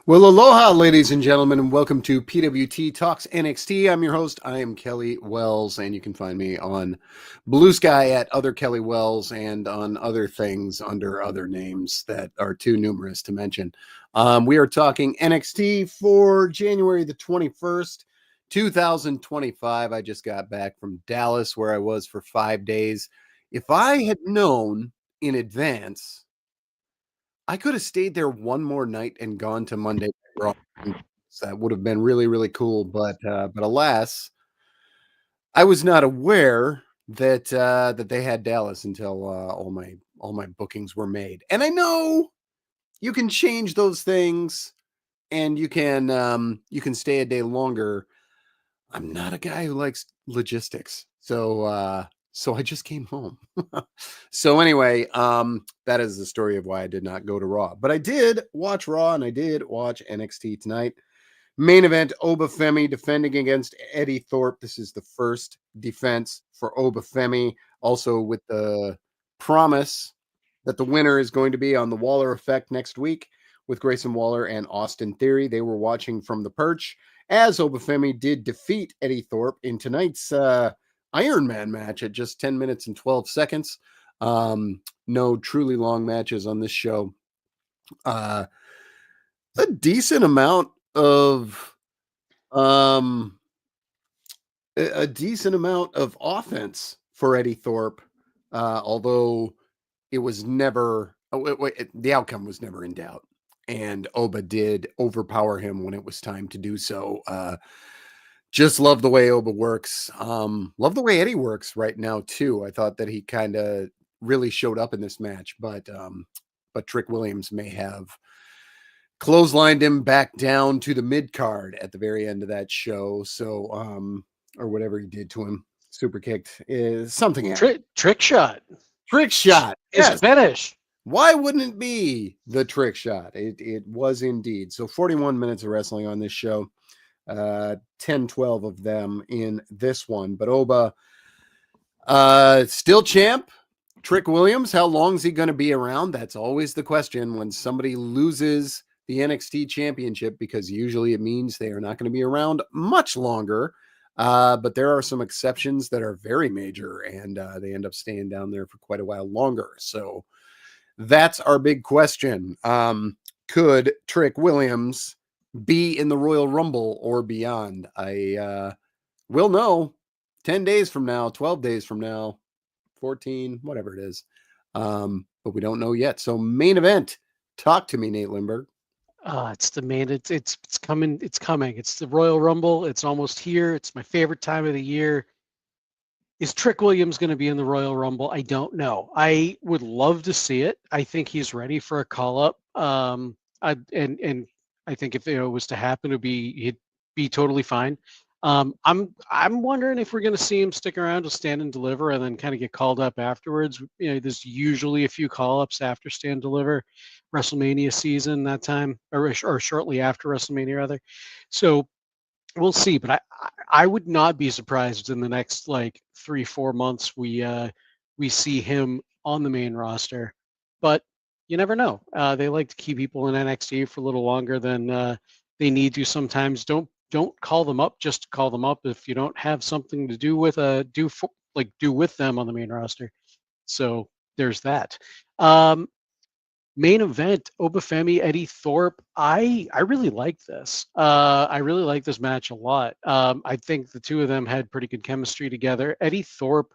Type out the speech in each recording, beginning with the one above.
Well, aloha, ladies and gentlemen, and welcome to PWT Talks NXT. I'm your host. I am Kelly Wells, and you can find me on Blue Sky at Other Kelly Wells and on other things under other names that are too numerous to mention. We are talking NXT for January the 21st, 2025. I just got back from Dallas, where I was for 5 days. If I had known in advance, I could have stayed there one more night and gone to Monday Night Raw. That would have been really, really cool. But alas, I was not aware that they had Dallas until all my bookings were made. And I know you can change those things, and you can stay a day longer. I'm not a guy who likes logistics, so I just came home. So anyway, that is the story of why I did not go to Raw, but I did watch Raw and I did watch NXT tonight. Main event: Obafemi defending against Eddie Thorpe. This is the first defense for Obafemi, also with the promise that the winner is going to be on the Waller Effect next week with Grayson Waller and Austin Theory. They were watching from the perch as Obafemi did defeat Eddie Thorpe in tonight's Iron Man match at just 10 minutes and 12 seconds. No truly long matches on this show. A decent amount of offense for Eddie Thorpe, although it was never the outcome was never in doubt, and Oba did overpower him when it was time to do so. Just love the way Oba works. Love the way Eddie works right now too. I thought that he kind of really showed up in this match, but Trick Williams may have clotheslined him back down to the mid card at the very end of that show. So, or whatever he did to him, super kicked is something. Trick shot. Trick shot. Yes. Finish. Why wouldn't it be the trick shot? It was indeed. So 41 minutes of wrestling on this show. 10-12 of them in this one, but Oba still champ. Trick Williams, how long is he going to be around? That's always the question when somebody loses the NXT championship, because usually it means they are not going to be around much longer. But there are some exceptions that are very major, and they end up staying down there for quite a while longer. So that's our big question. Could Trick Williams be in the Royal Rumble or beyond? I will know 10 days from now, 12 days from now, 14, whatever it is. But we don't know yet. So main event, talk to me, Nate Lindberg. It's the main. It's coming. It's coming. It's the Royal Rumble. It's almost here. It's my favorite time of the year. Is Trick Williams going to be in the Royal Rumble? I don't know. I would love to see it. I think he's ready for a call up. And I think if it was to happen, he'd be totally fine. I'm wondering if we're going to see him stick around to Stand and Deliver and then kind of get called up afterwards. There's usually a few call ups after Stand and Deliver, WrestleMania season that time, or shortly after WrestleMania rather. So we'll see, but I would not be surprised in the next 3-4 months we see him on the main roster. But you never know. They like to keep people in NXT for a little longer than they need to sometimes. Don't call them up just to call them up if you don't have something to do with with them on the main roster. So there's that. Main event, Obafemi, Eddie Thorpe. I really like this. I really like this match a lot. I think the two of them had pretty good chemistry together. Eddie Thorpe,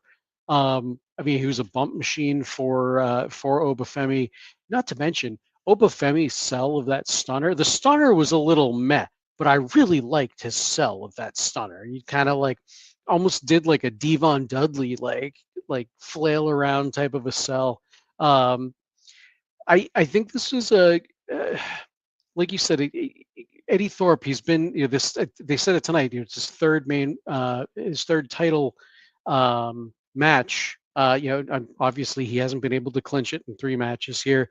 he was a bump machine for Obafemi. Not to mention Obafemi's sell of that stunner. The stunner was a little meh, but I really liked his sell of that stunner. He kind of almost did like a Devon Dudley like flail around type of a sell. I think this is like you said, Eddie Thorpe. He's been this. They said it tonight. It's his third title match. Obviously he hasn't been able to clinch it in 3 matches here.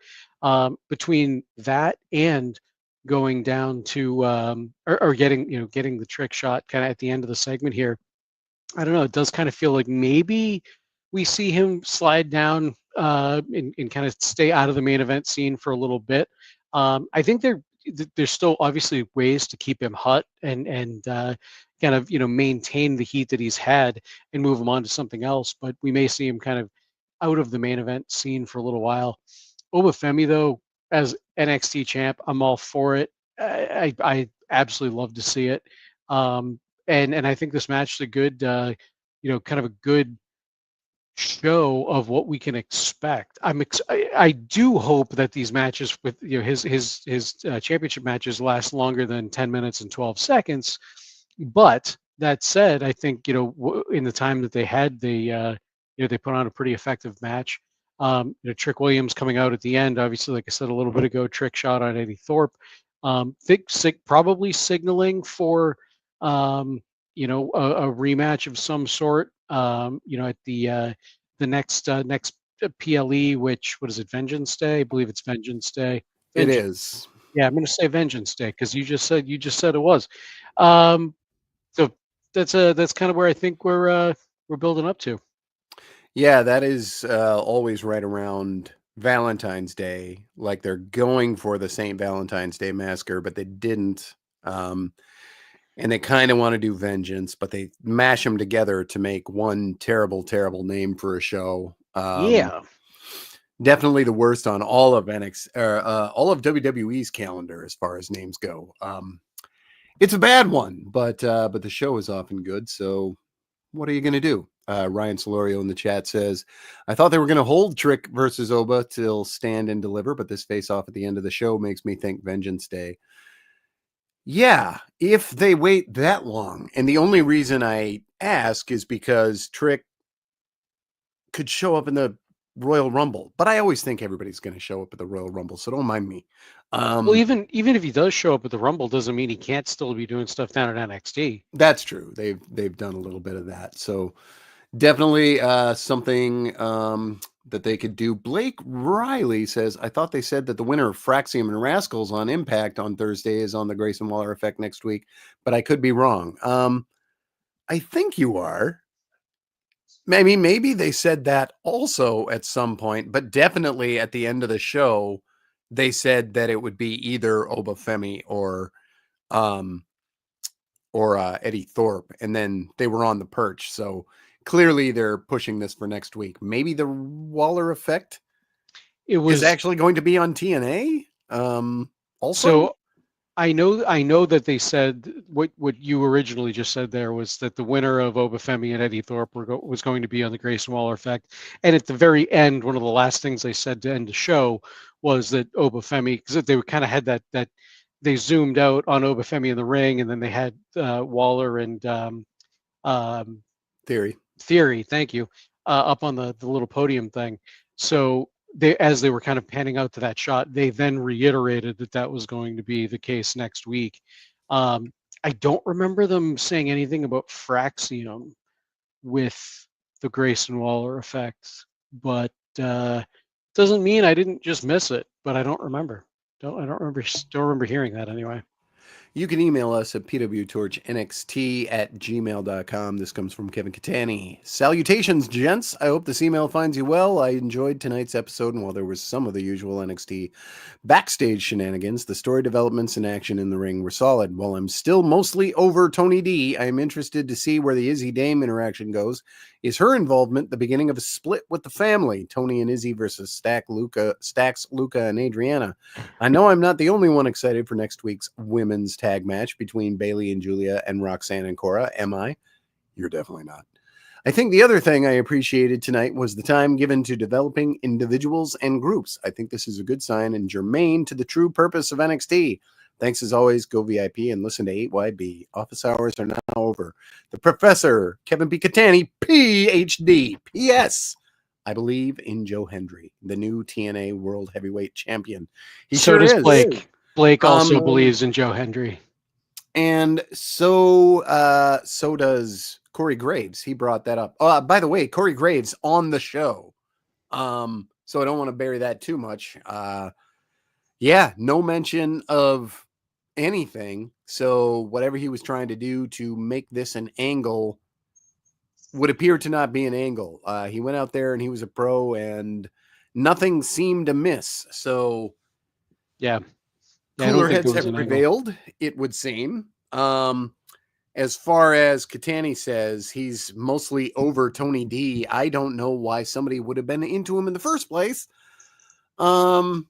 Between that and going down to or getting the trick shot kind of at the end of the segment here, I don't know. It does kind of feel like maybe we see him slide down and kind of stay out of the main event scene for a little bit. I think there's still obviously ways to keep him hot and kind of maintain the heat that he's had and move him on to something else. But we may see him kind of out of the main event scene for a little while. Obafemi, though, as NXT champ, I'm all for it. I absolutely love to see it. And I think this match is a good, kind of a good show of what we can expect. I do hope that these matches with his championship matches last longer than 10 minutes and 12 seconds. But that said, I think in the time that they had, they put on a pretty effective match. Trick Williams coming out at the end, obviously, like I said a little bit ago, trick shot on Eddie Thorpe. Probably signaling for a rematch of some sort. At the next PLE, which what is it, Vengeance Day? I believe it's Vengeance Day. It is. Yeah, I'm going to say Vengeance Day because you just said it was. So that's kind of where I think we're building up to. Yeah, that is always right around Valentine's Day. Like they're going for the St. Valentine's Day Massacre, but they didn't. And they kind of want to do Vengeance, but they mash them together to make one terrible, terrible name for a show. Yeah. Definitely the worst on all of all of WWE's calendar as far as names go. It's a bad one, but the show is often good. So what are you going to do? Ryan Solorio in the chat says, I thought they were going to hold Trick versus Oba till Stand and Deliver, but this face off at the end of the show makes me think Vengeance Day. Yeah, if they wait that long. And the only reason I ask is because Trick could show up in the Royal Rumble, but I always think everybody's going to show up at the Royal Rumble, so don't mind me. Well, even if he does show up at the Rumble, doesn't mean he can't still be doing stuff down at NXT. That's true. They've done a little bit of that, so definitely something that they could do. Blake Riley says, I thought they said that the winner of Fraxium and Rascals on Impact on Thursday is on the Grayson Waller effect next week, but I could be wrong. I think you are. I mean, maybe they said that also at some point, but definitely at the end of the show, they said that it would be either Obafemi or Eddie Thorpe, and then they were on the perch. So clearly they're pushing this for next week. Maybe the Waller effect is actually going to be on TNA. Also, so I know that they said what you originally just said there was that the winner of Obafemi and Eddie Thorpe was going to be on the Grayson Waller effect, and at the very end, one of the last things they said to end the show was that Obafemi, because they kind of had that they zoomed out on Obafemi in the ring, and then they had Waller and Theory, thank you, up on the little podium thing. So as they were kind of panning out to that shot, they then reiterated that was going to be the case next week. I don't remember them saying anything about Fraxium with the Grayson Waller effects, but doesn't mean I didn't just miss it. But I don't remember. Don't remember hearing that anyway. You can email us at pwtorchnxt@gmail.com. This comes from Kevin Catani. Salutations, gents. I hope this email finds you well. I enjoyed tonight's episode, and while there was some of the usual NXT backstage shenanigans, the story developments and action in the ring were solid. While I'm still mostly over Tony D, I am interested to see where the Izzy Dame interaction goes. Is her involvement the beginning of a split with the family? Tony and Izzy versus Stacks, Luca, and Adriana. I know I'm not the only one excited for next week's women's tag match between Bayley and Julia and Roxanne and Cora. Am I? You're definitely not. I think the other thing I appreciated tonight was the time given to developing individuals and groups. I think this is a good sign and germane to the true purpose of NXT. Thanks as always. Go VIP and listen to 8YB. Office hours are now over. The Professor, Kevin B. Catani, PhD. P.S. I believe in Joe Hendry, the new TNA World Heavyweight Champion. He so sure does is. Blake. Blake also believes in Joe Hendry. And so does Corey Graves. He brought that up. By the way, Corey Graves on the show. So I don't want to bury that too much. Yeah, no mention of anything. So whatever he was trying to do to make this an angle would appear to not be an angle. He went out there and he was a pro and nothing seemed amiss. So yeah, Yeah, I don't Cooler think there heads was have an angle. prevailed, it would seem. As far as Katani says, he's mostly over Tony D. I don't know why somebody would have been into him in the first place. Um,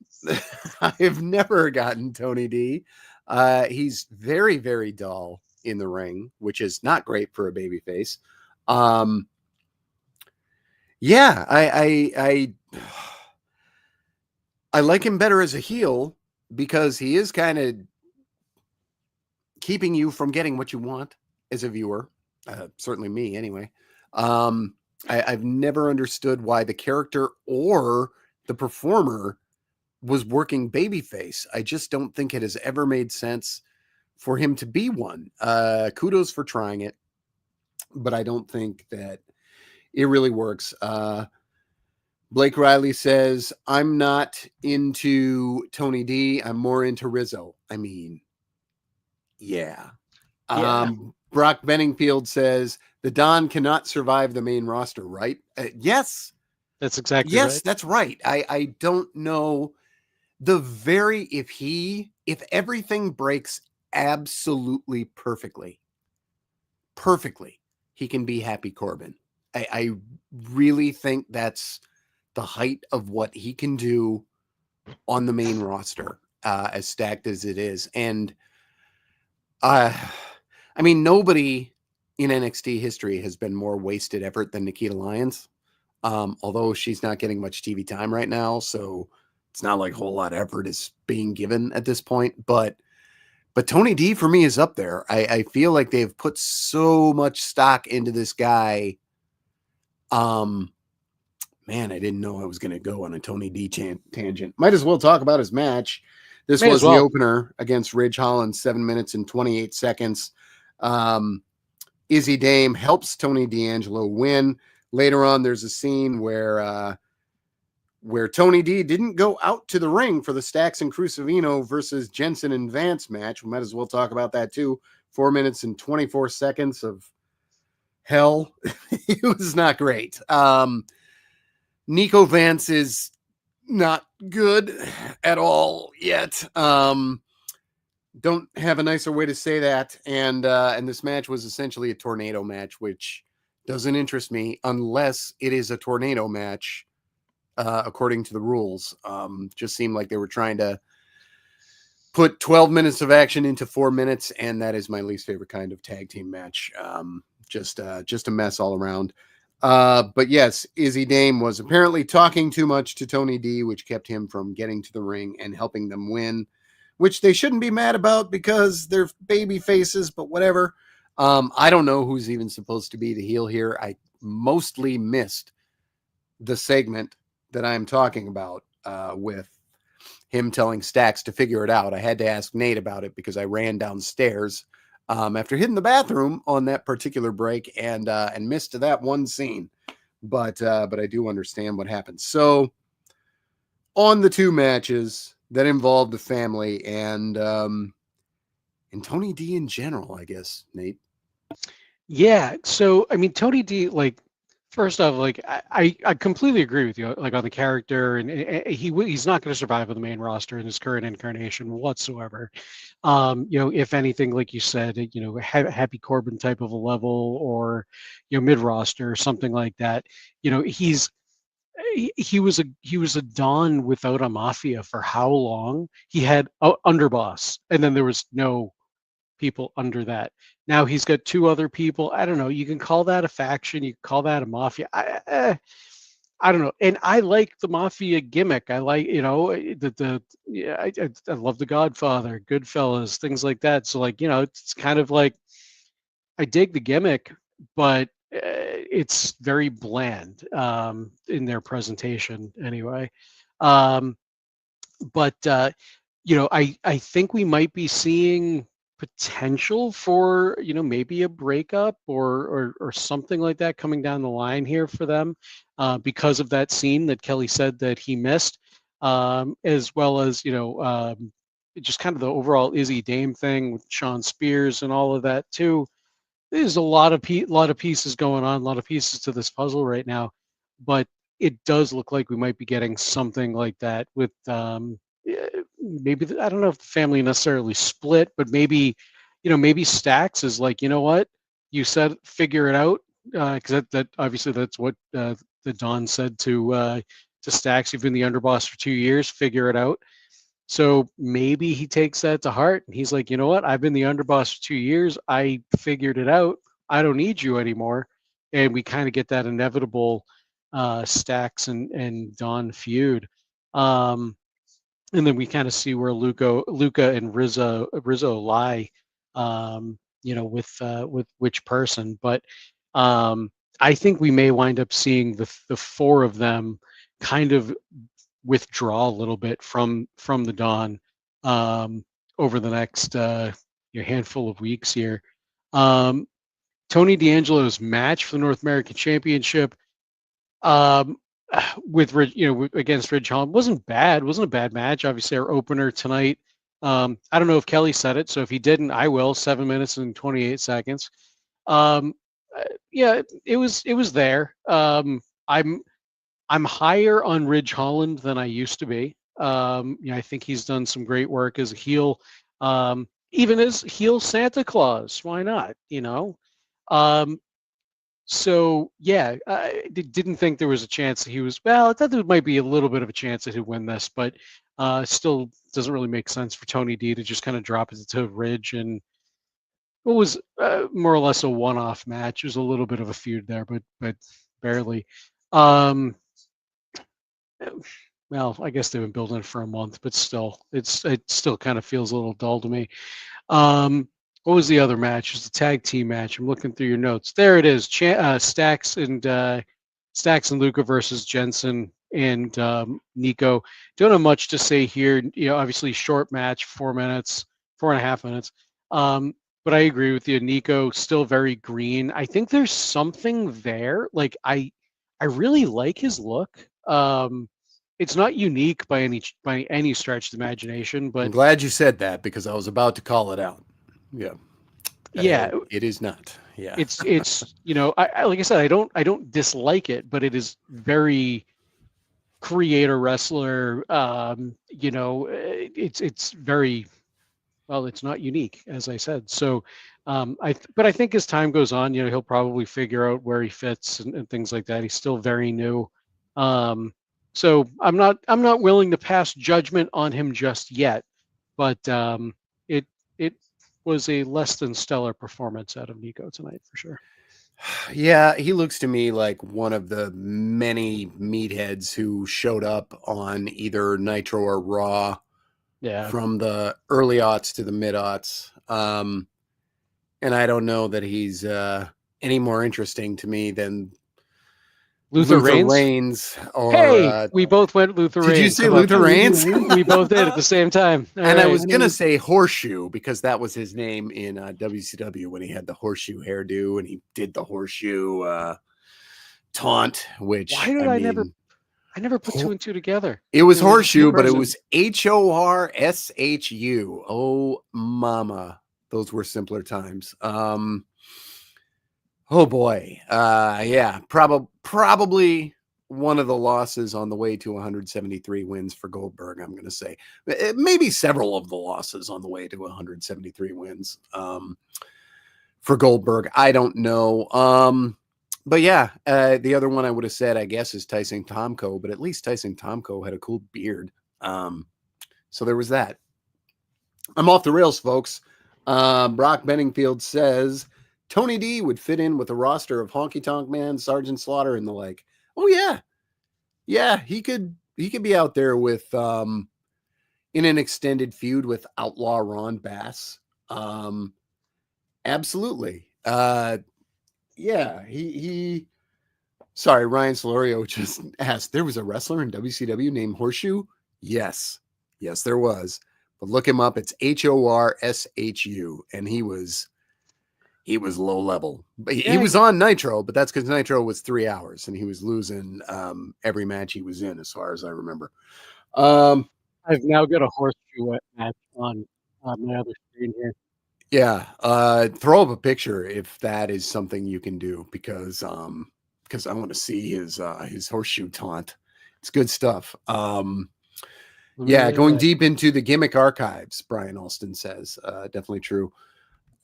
I've never gotten Tony D. He's very, very dull in the ring, which is not great for a babyface. Um, yeah, I like him better as a heel because he is kind of keeping you from getting what you want as a viewer. Certainly me, anyway. I've never understood why the character or the performer was working babyface. I just don't think it has ever made sense for him to be one. Kudos for trying it, but I don't think that it really works. Blake Riley says, I'm not into Tony D. I'm more into Rizzo. I mean, yeah. Yeah, Brock Benningfield says, the Don cannot survive the main roster, right? Yes. that's exactly Yes, right. that's right. I don't know if everything breaks absolutely perfectly, he can be Happy Corbin. I really think that's the height of what he can do on the main roster, as stacked as it is. And I mean, nobody in NXT history has been more wasted effort than Nikita Lyons. Although she's not getting much TV time right now, so it's not like a whole lot of effort is being given at this point. But Tony D for me is up there. I feel like they've put so much stock into this guy. Man, I didn't know I was going to go on a Tony D tangent. Might as well talk about his match. This May as was the well. opener against Ridge Holland, 7 minutes and 28 seconds. Izzy Dame helps Tony D'Angelo win. Later on, there's a scene where Tony D didn't go out to the ring for the Stacks and Crucifino versus Jensen and Vance match. We might as well talk about that too. 4 minutes and 24 seconds of hell. It was not great. Nico Vance is not good at all yet. Don't have a nicer way to say that. And this match was essentially a tornado match, which doesn't interest me unless it is a tornado match, according to the rules. Just seemed like they were trying to put 12 minutes of action into 4 minutes, and that is my least favorite kind of tag team match. Just a mess all around. But yes, Izzy Dame was apparently talking too much to Tony D, which kept him from getting to the ring and helping them win, which they shouldn't be mad about because they're baby faces, but whatever. I don't know who's even supposed to be the heel here. I mostly missed the segment that I'm talking about, with him telling Stacks to figure it out. I had to ask Nate about it because I ran downstairs after hitting the bathroom on that particular break and missed that one scene. But I do understand what happened. So on the two matches that involved the family and Tony D in general, I guess, Nate. Yeah. So I mean, Tony D, like, first off, like I completely agree with you, like on the character, and he's not going to survive on the main roster in his current incarnation whatsoever. If anything, like you said, Happy Corbin type of a level, or mid roster or something like that. He was a Don without a mafia for how long? He had a underboss, and then there was no people under that. Now he's got two other people. I don't know. You can call that a faction. You can call that a mafia. I don't know. And I like the mafia gimmick. I like, yeah, I love The Godfather, Goodfellas, things like that. So like, it's kind of like I dig the gimmick, but it's very bland in their presentation anyway. Um, but I think we might be seeing potential for maybe a breakup or something like that coming down the line here for them, because of that scene that Kelly said that he missed, as well as just kind of the overall Izzy Dame thing with Sean Spears and all of that too. There's a lot of pieces going on, a lot of pieces to this puzzle right now, but it does look like we might be getting something like that with maybe I don't know if the family necessarily split, but maybe, maybe Stax is like, you know what, you said figure it out, because that obviously that's what the Don said to Stax. You've been the underboss for 2 years, figure it out. So maybe he takes that to heart and he's like, you know what, I've been the underboss for 2 years. I figured it out. I don't need you anymore. And we kind of get that inevitable Stax and Don feud. Um, and then we kind of see where Luca and Rizzo lie, with which person. But um, I think we may wind up seeing the four of them kind of withdraw a little bit from the Dawn over the next handful of weeks here. Um, Tony D'Angelo's match for the North American Championship, um, with against Ridge Holland, wasn't bad. Wasn't a bad match. Obviously, our opener tonight. I don't know if Kelly said it, so if he didn't, I will. 7 minutes and 28 seconds. Um, yeah, it was there. I'm higher on Ridge Holland than I used to be. I think he's done some great work as a heel, even as heel Santa Claus. Why not? Um, so yeah, I didn't think there was a chance that he was. Well, I thought there might be a little bit of a chance that he'd win this, but still doesn't really make sense for Tony D to just kind of drop it to Ridge, and it was more or less a one-off match. It was a little bit of a feud there, but barely. Um, well, I guess they've been building it for a month, but still, it still kind of feels a little dull to me. What was the other match? It was the tag team match. I'm looking through your notes. There it is. Stacks and Luca versus Jensen and Nico. Don't have much to say here. Obviously short match, 4 minutes, 4.5 minutes. But I agree with you. Nico still very green. I think there's something there. Like I really like his look. It's not unique by any stretch of the imagination, I'm but glad you said that because I was about to call it out. Yeah. yeah, It is not. Yeah. it's I like I said, I don't dislike it, but it is very creator wrestler. It's very well. It's not unique, as I said. So, but I think as time goes on, he'll probably figure out where he fits and things like that. He's still very new. So I'm not willing to pass judgment on him just yet, but it was a less than stellar performance out of Nico tonight for sure. Yeah, he looks to me like one of the many meatheads who showed up on either Nitro or Raw Yeah, from the early aughts to the mid aughts. And I don't know that he's any more interesting to me than Luther Luther Reigns. Reigns or Hey, we both went Luther did you Reigns. say How about Luther that? Reigns? We both did at the same time. All And I right. was going to say Horseshoe because that was his name in WCW when he had the horseshoe hairdo and he did the horseshoe taunt, which Why did I I never mean, I never put two and two together? it was They're the same horseshoe, but it person. was HORSHU. Oh, mama. Those were simpler times. Oh boy. Yeah, probably one of the losses on the way to 173 wins for Goldberg, I'm going to say. Maybe several of the losses on the way to 173 wins for Goldberg. I don't know. But yeah, the other one I would have said, I guess, is Tyson Tomko, but at least Tyson Tomko had a cool beard. So there was that. I'm off the rails, folks. Brock Benningfield says Tony D would fit in with a roster of Honky Tonk Man, Sergeant Slaughter, and the like. Oh yeah, yeah, he could be out there with in an extended feud with Outlaw Ron Bass. Absolutely. Yeah, he. Sorry, Ryan Solorio just asked. There was a wrestler in WCW named Horseshoe. Yes, there was. But look him up. It's HORSHU, and he was low level. But he was on Nitro, but that's because Nitro was 3 hours, and he was losing every match he was in, as far as I remember. I've now got a horseshoe match on my other screen here. Yeah, throw up a picture if that is something you can do because I want to see his horseshoe taunt. It's good stuff. Let me Yeah, relay going that. deep into the gimmick archives, Brian Alston says. Definitely true.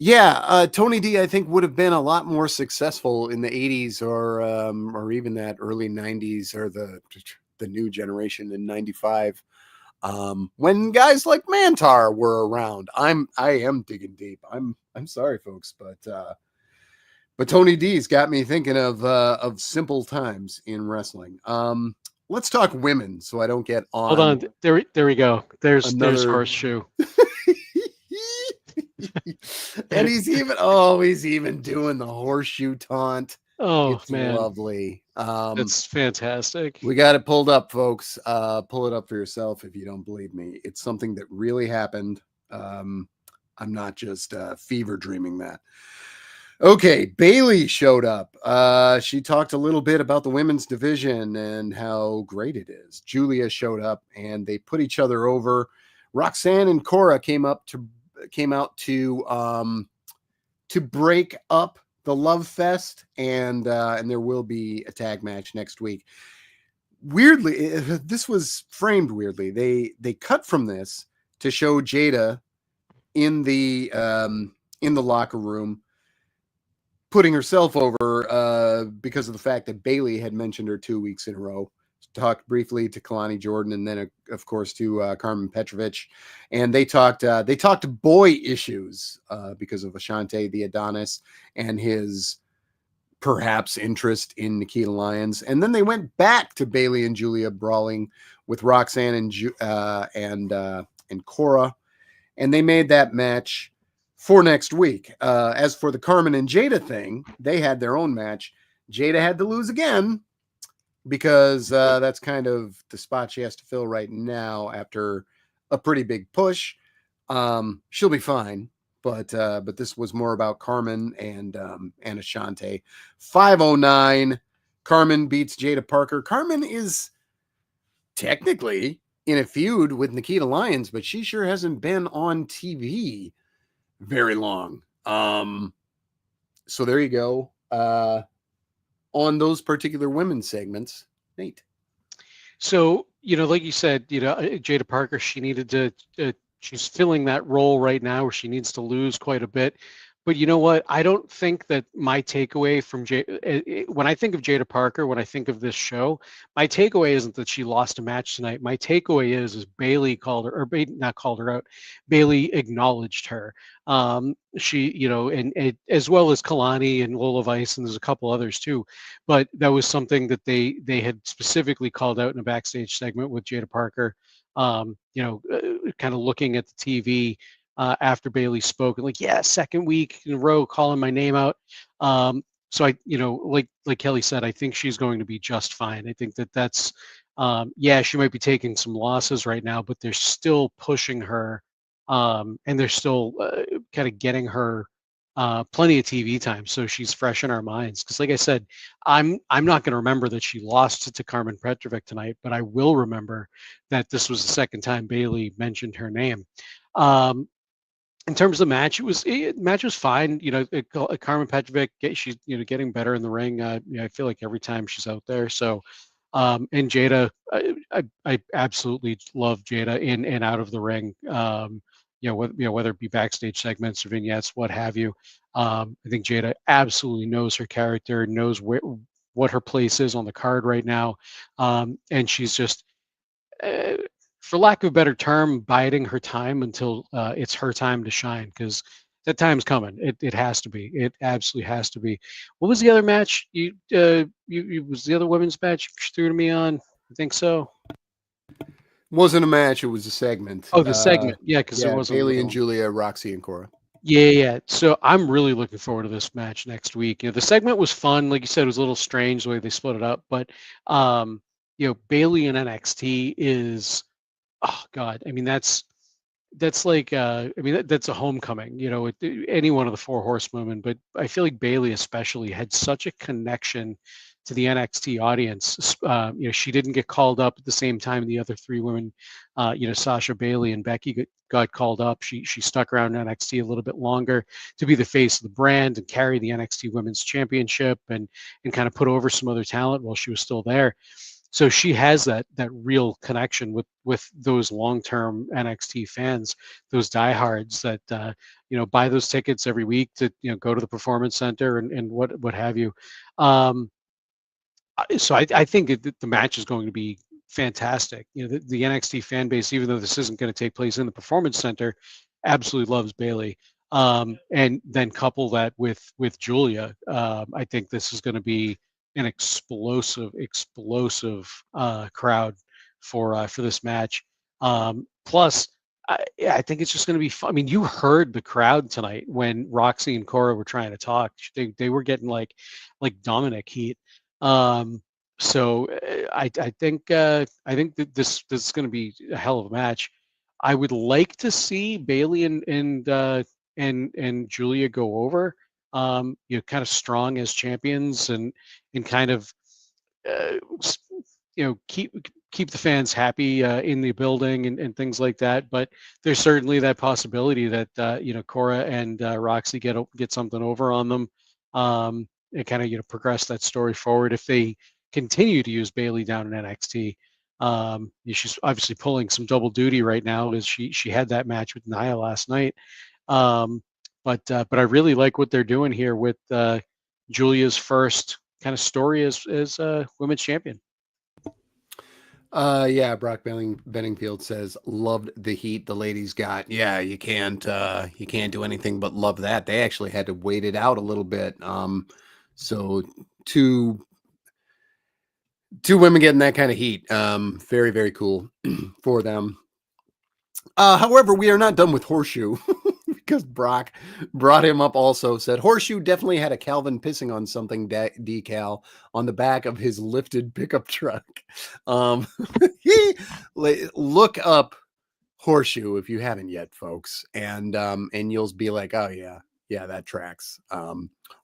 Yeah, Tony D, I think, would have been a lot more successful in the 80s or even that early 90s or the new generation in 95. When guys like Mantar were around. I am digging deep. I'm sorry, folks, but Tony D's got me thinking of simple times in wrestling. Let's talk women, so I don't get Hold on on. There we go. There's another. horseshoe. And he's even doing the horseshoe taunt. Oh It's man, lovely. that's fantastic. We got it pulled up, folks. Pull it up for yourself if you don't believe me. It's something that really happened. Um, I'm not just fever dreaming that. Okay, Bailey showed up. She talked a little bit about the women's division and how great it is. Julia showed up, and they put each other over. Roxanne and Cora came out to break up the love fest, and there will be a tag match next week. Weirdly, this was framed weirdly. They cut from this to show Jada in the locker room putting herself over because of the fact that Bailey had mentioned her 2 weeks in a row. Talked briefly to Kalani Jordan, and then of course to Carmen Petrovich, and they talked boy issues because of Ashante the Adonis and his perhaps interest in Nikita Lyons, and then they went back to Bailey and Julia brawling with Roxanne and Cora, and they made that match for next week. As for the Carmen and Jada thing, they had their own match. Jada had to lose again because that's kind of the spot she has to fill right now after a pretty big push. She'll be fine, but this was more about Carmen and Ashante. 509. Carmen beats Jada Parker. Carmen is technically in a feud with Nikita Lyons, but she sure hasn't been on TV very long. So there you go. On those particular women's segments, Nate. So, like you said, Jada Parker, she needed to, she's filling that role right now where she needs to lose quite a bit. But you know what? I don't think that my takeaway from when I think of Jada Parker, when I think of this show, my takeaway isn't that she lost a match tonight. My takeaway is Bailey called her, or not called her out. Bailey acknowledged her. She, and as well as Kalani and Lola Vice, and there's a couple others too. But that was something that they had specifically called out in a backstage segment with Jada Parker. Kind of looking at the TV after Bailey spoke, and like, yeah, second week in a row calling my name out. So I, like Kelly said, I think she's going to be just fine. I think that's, yeah, she might be taking some losses right now, but they're still pushing her, and they're still kind of getting her plenty of TV time, so she's fresh in our minds. Because, like I said, I'm not going to remember that she lost to Carmen Petrovic tonight, but I will remember that this was the second time Bailey mentioned her name. In terms of the match, match was fine. Carmen Petrovic, she's getting better in the ring. I feel like every time she's out there. So, and Jada, I absolutely love Jada in and out of the ring. Whether it be backstage segments or vignettes, what have you. I think Jada absolutely knows her character, knows what her place is on the card right now, and she's just. For lack of a better term, biding her time until it's her time to shine, because that time's coming. It has to be. It absolutely has to be. What was the other match? You was the other women's match you threw to me on? I think so. Wasn't a match; it was a segment. Oh, the segment. Yeah, because there Yeah, was Bailey another and one. Julia, Roxy and Cora. Yeah. So I'm really looking forward to this match next week. The segment was fun. Like you said, it was a little strange the way they split it up, but Bailey in NXT is, oh God, I mean that's like that's a homecoming, any one of the four horsewomen, but I feel like Bailey especially had such a connection to the NXT audience. She didn't get called up at the same time the other three women, Sasha, Bailey, and Becky got called up. She stuck around NXT a little bit longer to be the face of the brand and carry the NXT Women's Championship and kind of put over some other talent while she was still there. So she has that real connection with those long-term NXT fans, those diehards that buy those tickets every week to go to the Performance Center and what have you. Um, so I think the match is going to be fantastic. The NXT fan base, even though this isn't going to take place in the Performance Center, absolutely loves Bailey. And then couple that with Julia, I think this is going to be an explosive crowd for this match. Plus, I think it's just going to be fun. I mean, you heard the crowd tonight when Roxy and Cora were trying to talk. They were getting like Dominic heat. So I think that this is going to be a hell of a match. I would like to see Bailey and Julia go over. Kind of strong as champions and kind of keep the fans happy in the building and things like that. But there's certainly that possibility that Cora and Roxy get something over on them, and kind of progress that story forward if they continue to use Bailey down in NXT. She's obviously pulling some double duty right now as she had that match with Nia last night. But I really like what they're doing here with Julia's first kind of story as women's champion. Yeah, Brock Benningfield says loved the heat the ladies got. Yeah, you can't do anything but love that. They actually had to wait it out a little bit. So two women getting that kind of heat. Very, very cool for them. However, we are not done with Horseshoe because Brock brought him up also, said Horseshoe definitely had a Calvin pissing on something decal on the back of his lifted pickup truck. Look up Horseshoe if you haven't yet, folks, and you'll be like, oh yeah, that tracks.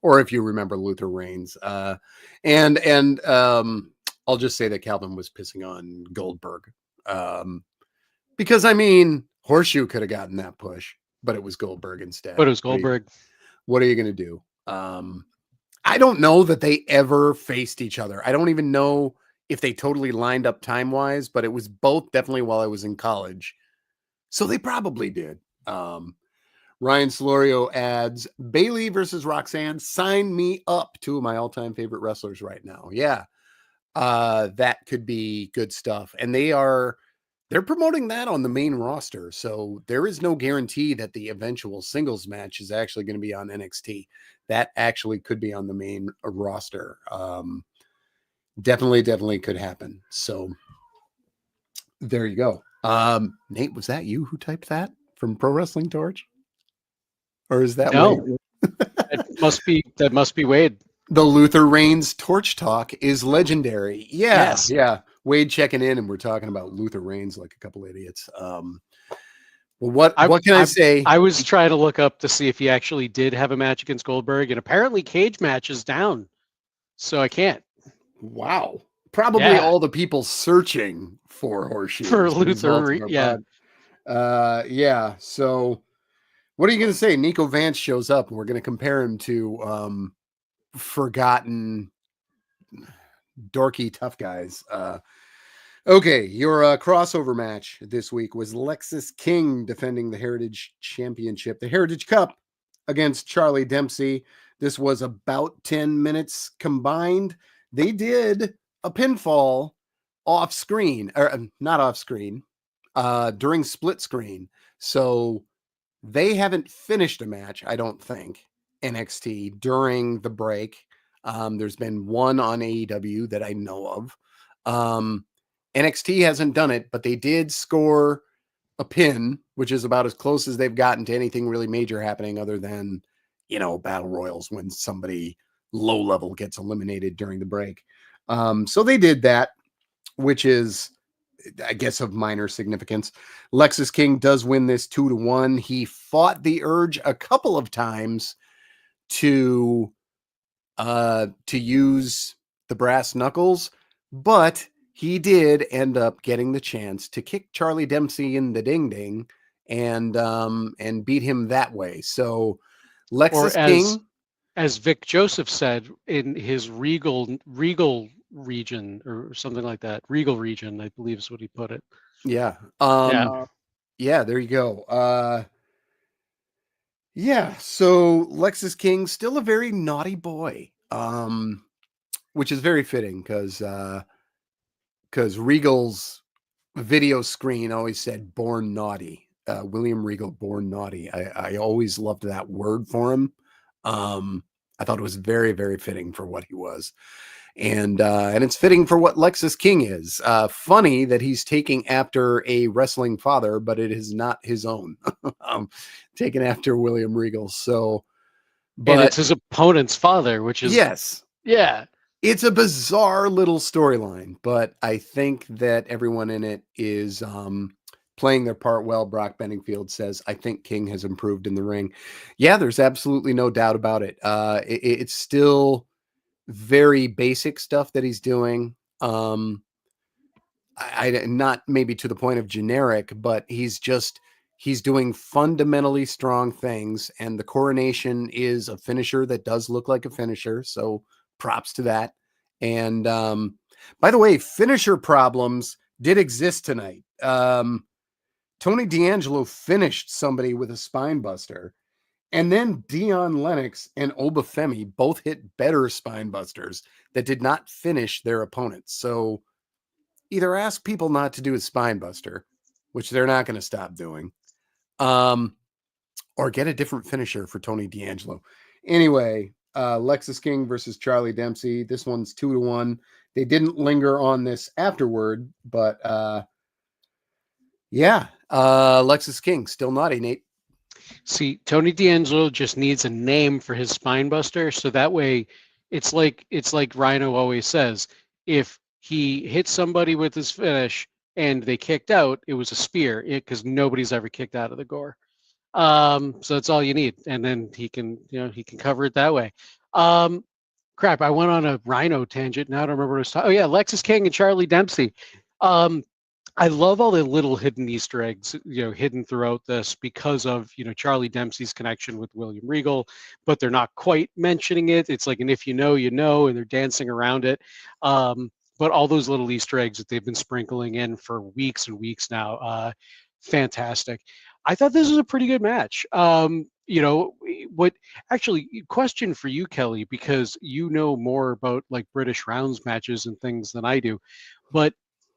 Or if you remember Luther Reigns, and I'll just say that Calvin was pissing on Goldberg. Because, I mean, Horseshoe could have gotten that push, but it was Goldberg instead. But it was Goldberg. What are you going to do? I don't know that they ever faced each other. I don't even know if they totally lined up time-wise, but it was both definitely while I was in college. So they probably did. Ryan Solorio adds, Bailey versus Roxanne, sign me up. Two of my all-time favorite wrestlers right now. Yeah, that could be good stuff. And they're promoting that on the main roster. So there is no guarantee that the eventual singles match is actually going to be on NXT. That actually could be on the main roster. Definitely could happen. So there you go. Nate, was that you who typed that from Pro Wrestling Torch? Or is that no? Wade? that must be Wade. The Luther Reigns Torch Talk is legendary. Yeah, yes. Yeah. Wade checking in, and we're talking about Luther Reigns like a couple idiots. Well, what can I say? I was trying to look up to see if he actually did have a match against Goldberg, and apparently Cage Match is down, so I can't. Wow. Probably all the people searching for Horseshoe. For Luther, yeah. Yeah, so what are you going to say? Nico Vance shows up, and we're going to compare him to forgotten dorky tough guys. Okay, your crossover match this week was Lexis King defending the Heritage Championship, the Heritage Cup, against Charlie Dempsey. This was about 10 minutes combined. They did a pinfall off screen, or not off screen, during split screen. So they haven't finished a match, I don't think, NXT during the break. There's been one on AEW that I know of. NXT hasn't done it, but they did score a pin, which is about as close as they've gotten to anything really major happening other than, battle royals when somebody low level gets eliminated during the break. So they did that, which is, I guess, of minor significance. Lexis King does win this 2-1. He fought the urge a couple of times to use the brass knuckles, but he did end up getting the chance to kick Charlie Dempsey in the ding ding and beat him that way. So Lexis King, as Vic Joseph said in his regal region or something like that. Regal region, I believe is what he put it. Yeah. Yeah. Yeah, there you go. Yeah, so Lexus King still a very naughty boy. Which is very fitting because Regal's video screen always said "born naughty." William Regal, born naughty. I always loved that word for him. I thought it was very, very fitting for what he was, and it's fitting for what Lexus King is. Funny that he's taking after a wrestling father, but it is not his own. Taken after William Regal. So, And it's but his opponent's father, which is, yes, yeah. it's a bizarre little storyline, but I think that everyone in it is playing their part well. Brock Benningfield says, I think King has improved in the ring. Yeah, there's absolutely no doubt about it. It's still very basic stuff that he's doing. Not maybe to the point of generic, but he's doing fundamentally strong things, and the coronation is a finisher that does look like a finisher, so props to that. And by the way, finisher problems did exist tonight. Tony D'Angelo finished somebody with a spine buster, and then Dion Lennox and Obafemi both hit better spine busters that did not finish their opponents. So either ask people not to do a spine buster, which they're not going to stop doing, um, or get a different finisher for Tony D'Angelo. Anyway, Lexus King versus Charlie Dempsey. This one's 2-1. They didn't linger on this afterward, but yeah, Lexus King still naughty, Nate. See, Tony D'Angelo just needs a name for his spine buster, so that way it's like Rhino always says, if he hits somebody with his finish and they kicked out, it was a spear because nobody's ever kicked out of the gore. So that's all you need, and then he can cover it that way. Um, Crap, I went on a Rhino tangent. Now I don't remember what I was talking. Oh yeah, Lexus King and Charlie Dempsey. Um, I love all the little hidden Easter eggs, hidden throughout this because of, Charlie Dempsey's connection with William Regal, but they're not quite mentioning it. It's like, and if you know, you know, and they're dancing around it. But all those little Easter eggs that they've been sprinkling in for weeks and weeks now, fantastic. I thought this was a pretty good match. What actually, question for you, Kelly, because you know more about like British rounds matches and things than I do, but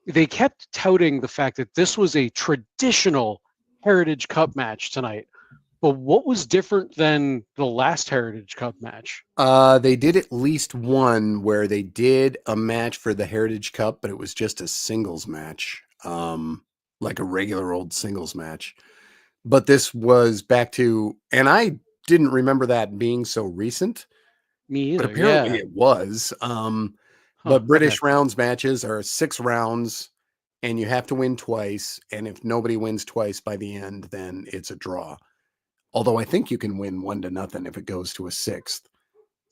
they kept touting the fact that this was a traditional Heritage Cup match tonight. But what was different than the last Heritage Cup match? They did at least one where they did a match for the Heritage Cup, but it was just a singles match, like a regular old singles match. But this was back to, and I didn't remember that being so recent, Me but either. apparently Yeah. it was. Huh. But Okay. British rounds matches are 6 rounds, and you have to win twice. And if nobody wins twice by the end, then it's a draw. Although I think you can win 1-0 if it goes to a sixth,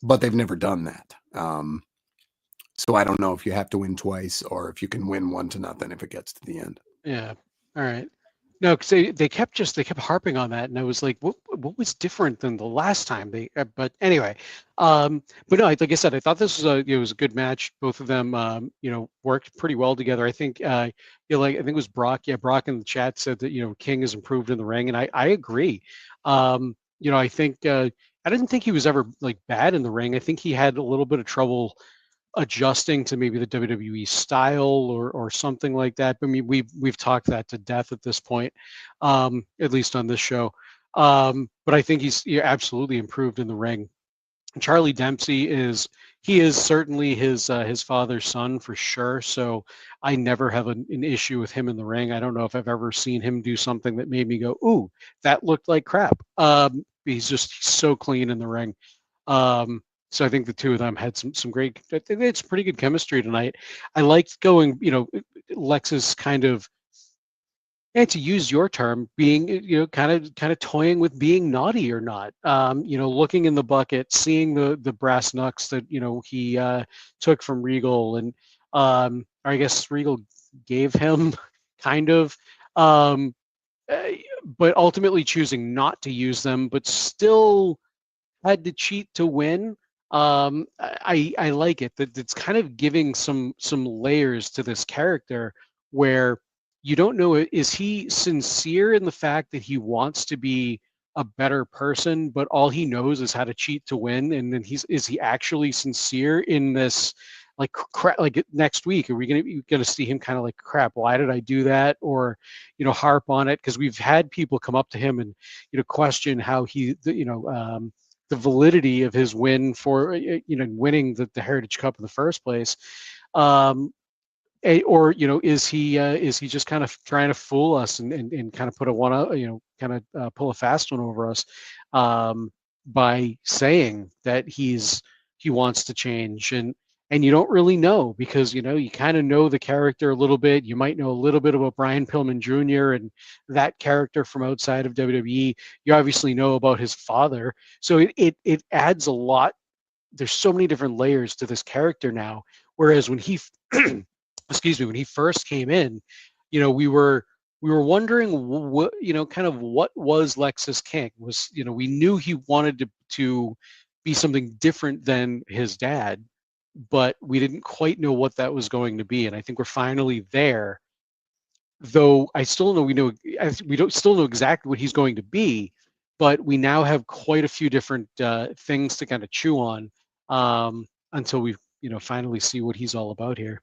but they've never done that. So I don't know if you have to win twice or if you can win 1-0 if it gets to the end. Yeah. All right. No, because they kept harping on that, and I was like, what was different than the last time but anyway, but no, like I said, I thought this was it was a good match. Both of them, worked pretty well together. I think, I think it was Brock. Yeah, Brock in the chat said that King has improved in the ring, and I agree. I think I didn't think he was ever like bad in the ring. I think he had a little bit of trouble adjusting to maybe the WWE style or something like that. I mean, we've talked that to death at this point, at least on this show. But I think he's absolutely improved in the ring. Charlie Dempsey is certainly his father's son for sure. So I never have an issue with him in the ring. I don't know if I've ever seen him do something that made me go, "Ooh, that looked like crap." He's so clean in the ring. So I think the two of them had some great. I think it's pretty good chemistry tonight. I liked going, Lex's kind of, and to use your term, being, kind of toying with being naughty or not. Looking in the bucket, seeing the brass knucks that he took from Regal, and or I guess Regal gave him, kind of. Um, uh, but ultimately choosing not to use them, but still had to cheat to win. I like it that it's kind of giving some layers to this character where you don't know, is he sincere in the fact that he wants to be a better person, but all he knows is how to cheat to win, and then is he actually sincere in this? Like crap, like next week, are we gonna see him kind of like, crap, why did I do that? Or, harp on it, because we've had people come up to him and question how the validity of his win for winning the Heritage Cup in the first place. Um, or is he just kind of trying to fool us and kind of put a one kind of pull a fast one over us, by saying that he wants to change, and you don't really know, because you kind of know the character a little bit. You might know a little bit about Brian Pillman Jr. and that character from outside of WWE. You obviously know about his father, so it adds a lot. There's so many different layers to this character now, whereas when he excuse me, when he first came in, we were wondering what, kind of what was Lexus King. Was, we knew he wanted to be something different than his dad, but we didn't quite know what that was going to be. And I think we're finally there, though I still know we don't still know exactly what he's going to be, but we now have quite a few different things to kind of chew on, until we finally see what he's all about here.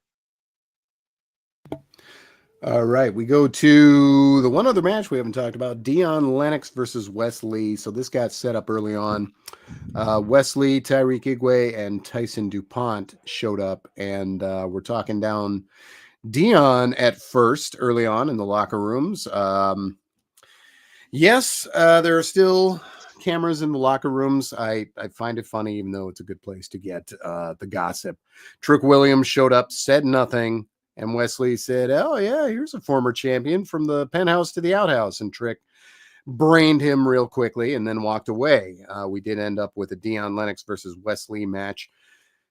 All right, we go to the one other match we haven't talked about: Dion Lennox versus Wes Lee. So this got set up early on. Wes Lee, Tyreek Igwe, and Tyson DuPont showed up, and we're talking down Dion at first, early on in the locker rooms. Yes, there are still cameras in the locker rooms. I find it funny, even though it's a good place to get the gossip. Trick Williams showed up, said nothing. And Wes Lee said, "Oh, yeah, here's a former champion from the penthouse to the outhouse." And Trick brained him real quickly and then walked away. We did end up with a Dion Lennox versus Wes Lee match.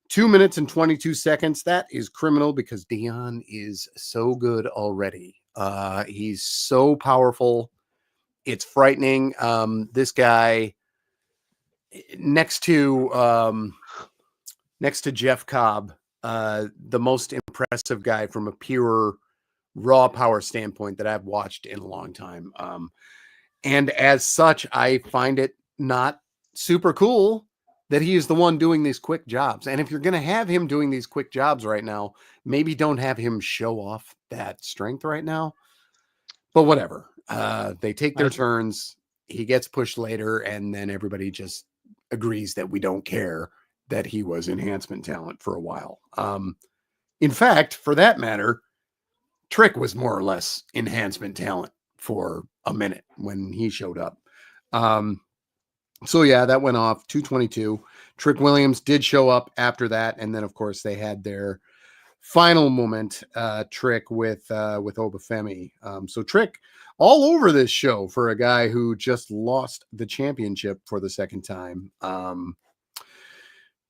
2 minutes and 22 seconds. That is criminal because Dion is so good already. He's so powerful. It's frightening. This guy next to Jeff Cobb, the most impressive guy from a pure raw power standpoint that I've watched in a long time. And as such, I find it not super cool that he is the one doing these quick jobs. And if you're going to have him doing these quick jobs right now, maybe don't have him show off that strength right now. But whatever. They take their turns. He gets pushed later, and then everybody just agrees that we don't care that he was enhancement talent for a while. In fact, for that matter, Trick was more or less enhancement talent for a minute when he showed up. So yeah, that went off 222. Trick Williams did show up after that, and then of course they had their final moment, Trick with Obafemi. So Trick all over this show for a guy who just lost the championship for the second time.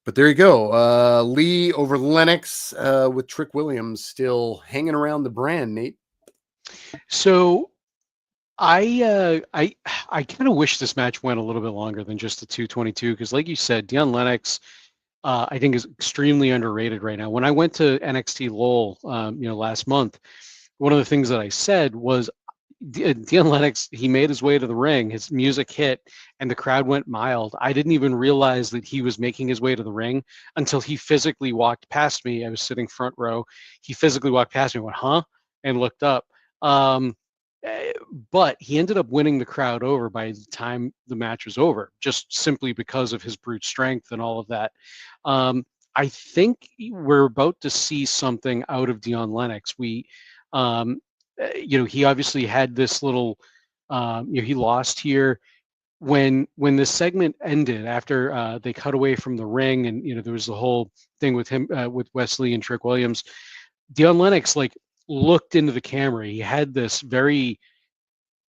But there you go. Lee over Lennox, with Trick Williams still hanging around the brand, Nate. So I kind of wish this match went a little bit longer than just the 222, because like you said, Dion Lennox, I think, is extremely underrated right now. When I went to NXT Lowell, last month, one of the things that I said was, Dion Lennox, he made his way to the ring, his music hit, and the crowd went mild. I didn't even realize that he was making his way to the ring until he physically walked past me. I was sitting front row. He physically walked past me, went, "Huh?" and looked up. But he ended up winning the crowd over by the time the match was over, just simply because of his brute strength and all of that. I think we're about to see something out of Dion Lennox. He obviously had this little, he lost here when this segment ended after they cut away from the ring, and there was the whole thing with him, with Wes Lee and Trick Williams. Dion Lennox looked into the camera. He had this very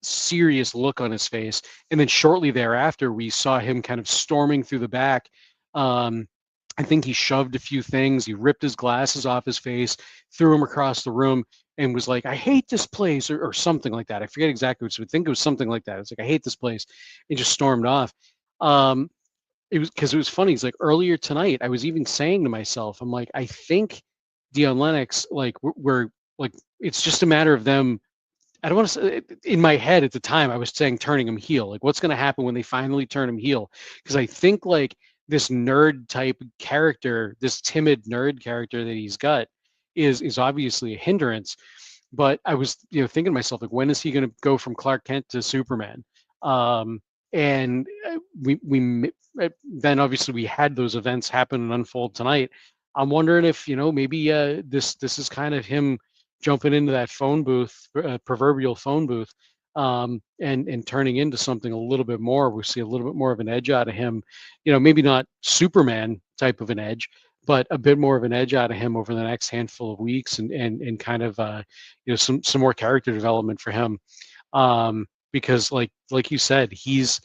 serious look on his face, and then shortly thereafter we saw him kind of storming through the back. I think he shoved a few things. He ripped his glasses off his face, threw them across the room, and was like, "I hate this place," or something like that. I forget exactly what. I think it was something like that. It's like, "I hate this place," and just stormed off. it was funny. It's like earlier tonight, I was even saying to myself, I'm like, I think Dion Lennox, like we're like, it's just a matter of them. I don't want to say, in my head at the time, I was saying turning him heel. Like, what's going to happen when they finally turn him heel? Because I think like this nerd type character, this timid nerd character that he's got, is obviously a hindrance. But I was, thinking to myself, like, when is he going to go from Clark Kent to Superman? Um, and then obviously we had those events happen and unfold tonight. I'm wondering if maybe this is kind of him jumping into that phone booth, proverbial phone booth, and turning into something a little bit more. We see a little bit more of an edge out of him. Maybe not Superman type of an edge, but a bit more of an edge out of him over the next handful of weeks, and kind of some more character development for him. Because like you said, he's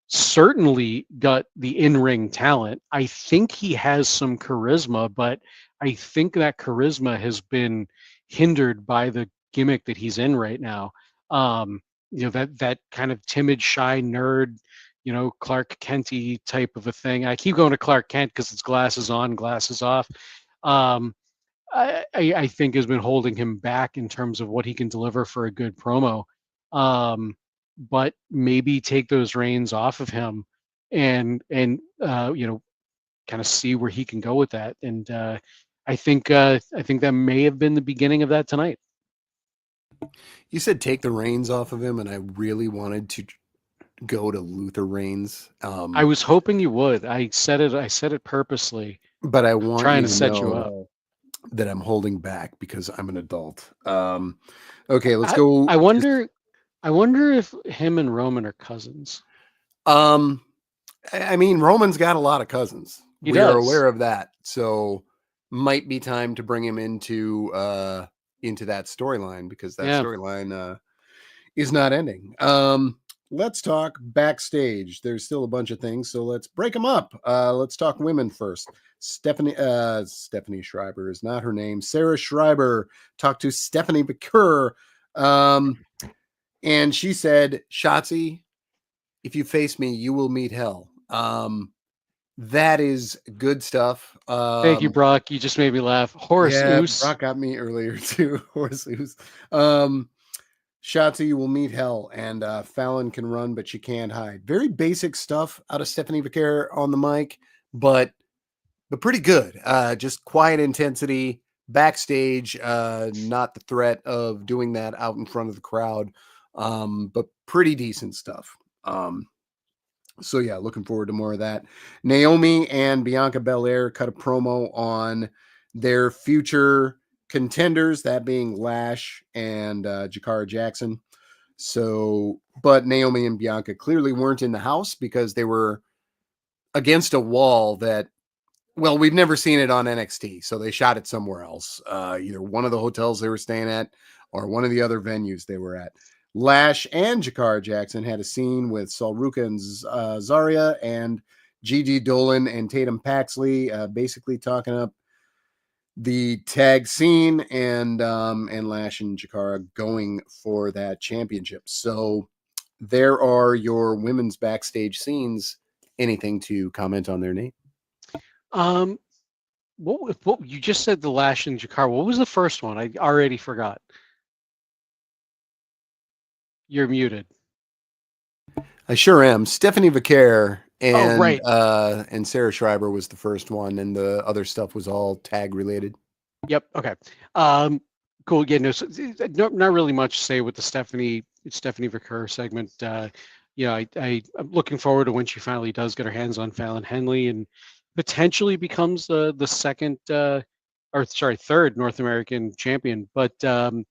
certainly got the in-ring talent. I think he has some charisma, but I think that charisma has been hindered by the gimmick that he's in right now. That kind of timid, shy nerd, Clark Kenty type of a thing. I keep going to Clark Kent because it's glasses on, glasses off. Um, I think has been holding him back in terms of what he can deliver for a good promo. But maybe take those reins off of him and kind of see where he can go with that. And I think that may have been the beginning of that tonight. You said take the reins off of him, and I really wanted to go to Luther Reigns. I was hoping you would. I said it purposely, But I want trying you to to set you up. know that I'm holding back because I'm an adult. Okay, let's I, go. I wonder I wonder if him and Roman are cousins. Um, I mean, Roman's got a lot of cousins. He We are does. aware of that. So might be time to bring him into that storyline, because that Yeah. storyline is not ending. Let's talk backstage. There's still a bunch of things, so let's break them up. Let's talk women first. Stephanie Schreiber is not her name. Sarah Schreiber talked to Stephanie McCurr, and she said, "Shotzi, if you face me, you will meet hell." That is good stuff. Thank you, Brock. You just made me laugh. Horace Yeah, Oos. Brock got me earlier too. Horses. Shotzi, you will meet hell, and Fallon can run, but she can't hide. Very basic stuff out of Stephanie McCurr on the mic, but pretty good. Just quiet intensity backstage. Not the threat of doing that out in front of the crowd, but pretty decent stuff. So yeah, looking forward to more of that. Naomi and Bianca Belair cut a promo on their future contenders, that being Lash and Jakara Jackson. So, but Naomi and Bianca clearly weren't in the house because they were against a wall that, well, we've never seen it on NXT. So they shot it somewhere else, either one of the hotels they were staying at or one of the other venues they were at. Lash and Jakara Jackson had a scene with Sol Ruka and Zarya and Gigi Dolan and Tatum Paxley, basically talking up the tag scene, and Lash and Jakara going for that championship. So there are your women's backstage scenes. Anything to comment on their name? Um, what you just said, the Lash and Jakar. What was the first one? I already forgot. You're muted. I sure am. Stephanie Vaquer Oh, right. and Sarah Schreiber was the first one, and the other stuff was all tag related. Yep. Okay. Cool. Yeah. No. So, not really much to say with the Stephanie Vaquer segment. I'm looking forward to when she finally does get her hands on Fallon Henley and potentially becomes the second, or sorry, third North American champion. But um,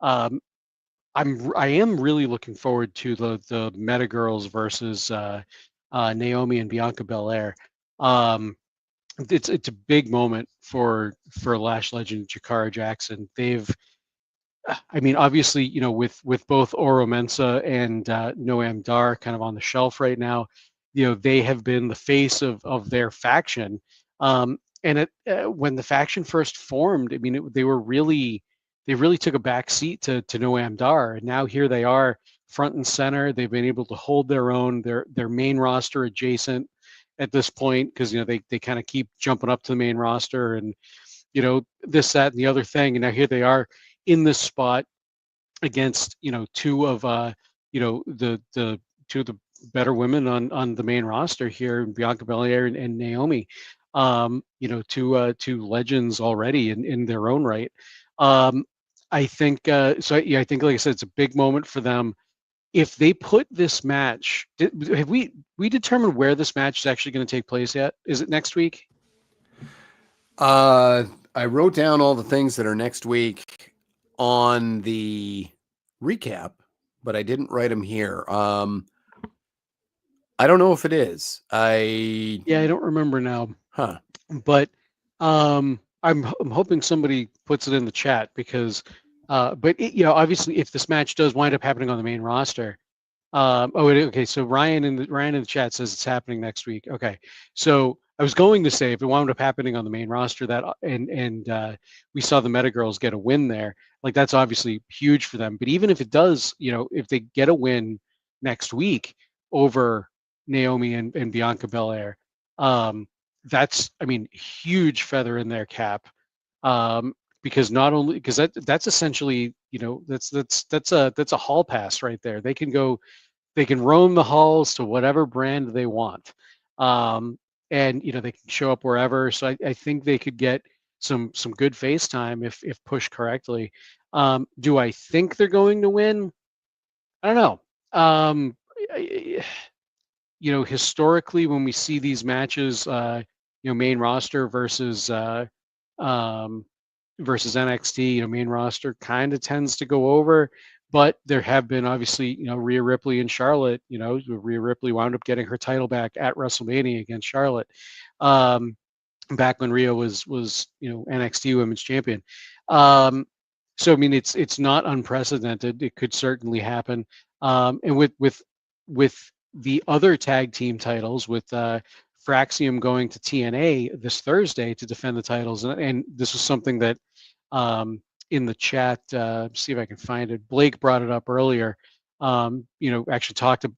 I am really looking forward to the Meta Girls versus Naomi and Bianca Belair. It's a big moment for Lash legend Jakara Jackson. I mean, obviously, with both Oro Mensah and Noam Dar kind of on the shelf right now, they have been the face of their faction. And when the faction first formed, I mean, they really took a back seat to Noam Dar, and now here they are front and center. They've been able to hold their own. Their main roster adjacent, at this point, because they kind of keep jumping up to the main roster, and this, that, and the other thing, and now here they are in this spot against two of the two of the better women on the main roster here, Bianca Belair and Naomi. Two legends already in their own right. I think so. Yeah, I think, like I said, it's a big moment for them. If they put this match, have we determined where this match is actually going to take place yet? Is it next week? I wrote down all the things that are next week on the recap, but I didn't write them here. I don't know if it is. I don't remember now. Huh. But I'm hoping somebody puts it in the chat, because but obviously, if this match does wind up happening on the main roster, okay. So Ryan in the chat says it's happening next week. Okay, so I was going to say, if it wound up happening on the main roster, that and we saw the Meta Girls get a win there, like that's obviously huge for them. But even if it does, if they get a win next week over Naomi and Bianca Belair, that's, I mean, huge feather in their cap. Because not only, because that's essentially, that's a hall pass right there. They can roam the halls to whatever brand they want. And they can show up wherever. So I think they could get some good face time if pushed correctly. Do I think they're going to win? I don't know. Historically, when we see these matches, main roster versus NXT, main roster kind of tends to go over. But there have been, obviously, Rhea Ripley and Charlotte. Rhea Ripley wound up getting her title back at WrestleMania against Charlotte, back when Rhea was NXT Women's Champion. So I mean, it's not unprecedented. It could certainly happen. And with the other tag team titles, with Fraxium going to TNA this Thursday to defend the titles, and this was something that in the chat, see if I can find it. Blake brought it up earlier. Actually talked to,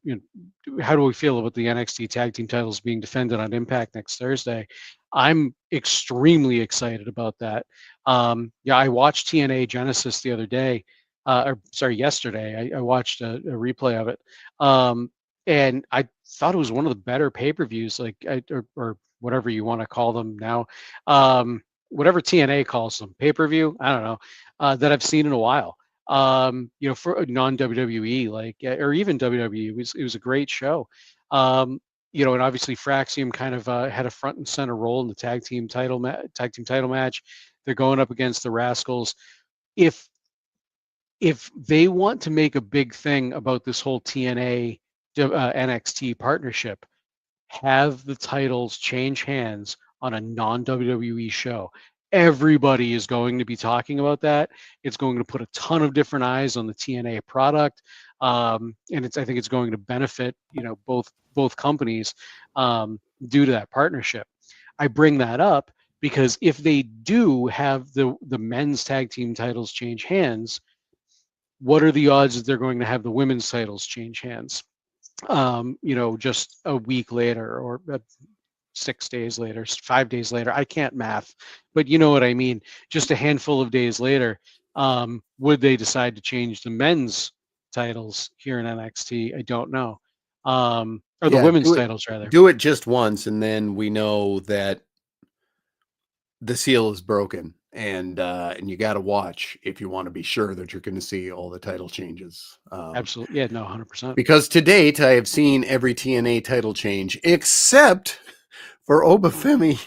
how do we feel about the NXT tag team titles being defended on Impact next Thursday? I'm extremely excited about that. I watched TNA Genesis the other day, yesterday. I watched a replay of it, and I thought it was one of the better pay-per-views, or whatever you want to call them now. Whatever TNA calls them, pay-per-view, I don't know, that I've seen in a while. For non-WWE, or even WWE, it was a great show. And obviously Fraxium kind of had a front and center role in the tag team title match. They're going up against the Rascals. If they want to make a big thing about this whole TNA NXT partnership, have the titles change hands on a non-WWE show. Everybody is going to be talking about that. It's going to put a ton of different eyes on the TNA product, and I think it's going to benefit both companies due to that partnership. I bring that up because if they do have the men's tag team titles change hands, what are the odds that they're going to have the women's titles change hands? Just a week later, or 6 days later, 5 days later. I can't math, but you know what I mean. Just a handful of days later, would they decide to change the men's titles here in NXT? I don't know. Or the women's titles, rather. Do it just once, and then we know that the seal is broken, and you got to watch if you want to be sure that you're going to see all the title changes. Absolutely, yeah, no, 100%. Because to date, I have seen every TNA title change except for Obafemi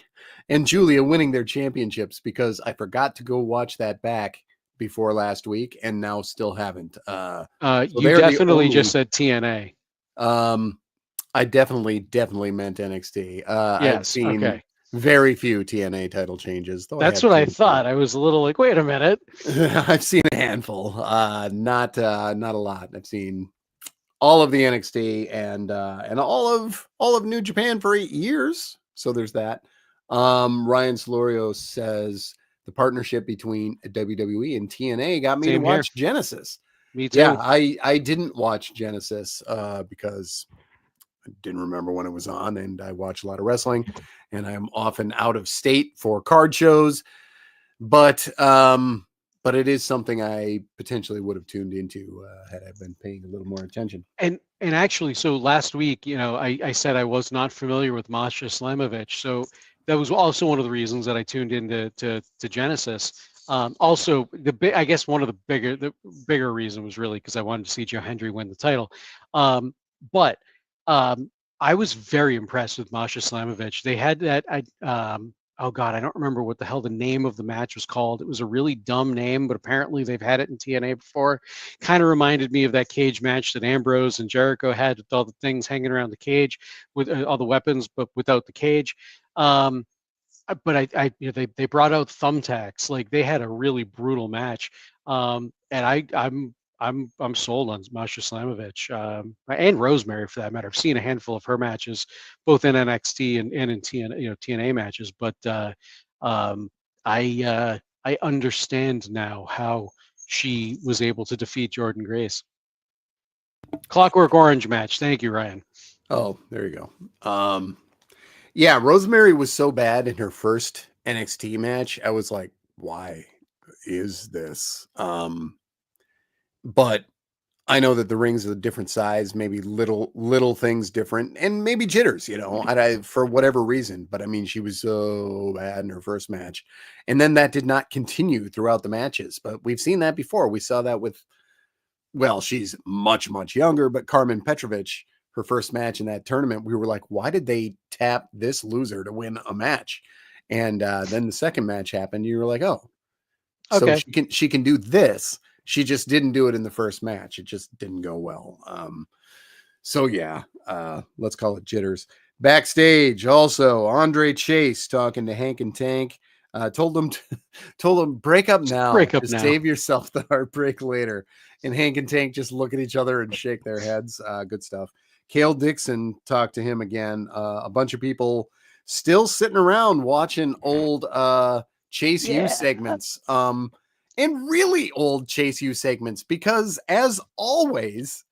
and Julia winning their championships, because I forgot to go watch that back before last week, and now still haven't. So you definitely just said TNA. I definitely meant NXT. Yes, I've seen very few TNA title changes. That's what I thought. I was a little like, wait a minute. I've seen a handful, not a lot. I've seen all of the NXT and all of New Japan for 8 years. So there's that. Ryan Solorio says the partnership between WWE and TNA got me to watch Genesis. Me too. Yeah, I didn't watch Genesis because didn't remember when it was on, and I watch a lot of wrestling, and I'm often out of state for card shows, but it is something I potentially would have tuned into had I been paying a little more attention. And actually, so last week, I said I was not familiar with Masha Slamovich, so that was also one of the reasons that I tuned into to Genesis. Also, I guess one of the bigger reason was really because I wanted to see Joe Hendry win the title. But I was very impressed with Masha Slamovich. They had that oh God, I don't remember what the hell the name of the match was called. It was a really dumb name, but apparently they've had it in TNA before. Kind of reminded me of that cage match that Ambrose and Jericho had with all the things hanging around the cage, with all the weapons, but without the cage. But they brought out thumbtacks. Like they had a really brutal match, and I'm sold on Masha Slamovich, and Rosemary for that matter. I've seen a handful of her matches, both in NXT and in TNA matches. But I understand now how she was able to defeat Jordan Grace. Clockwork Orange match. Thank you, Ryan. Oh, there you go. Yeah, Rosemary was so bad in her first NXT match. I was like, why is this? But I know that the rings are a different size, maybe little things different, and maybe jitters, for whatever reason. But I mean, she was so bad in her first match, and then that did not continue throughout the matches. But we've seen that before. We saw that with, well, she's much younger, but Carmen Petrovich, her first match in that tournament, we were like, why did they tap this loser to win a match? And then the second match happened. You were like, oh, so Okay. she can do this. She just didn't do it in the first match. It just didn't go well. So yeah, let's call it jitters. Backstage, also Andre Chase talking to Hank and Tank. Told them break up now. Break up Just now. save yourself the heartbreak later. And Hank and Tank just look at each other and shake their heads. Good stuff. Cale Dixon talked to him again. A bunch of people still sitting around watching old Chase U segments. And really old Chase U segments, because as always,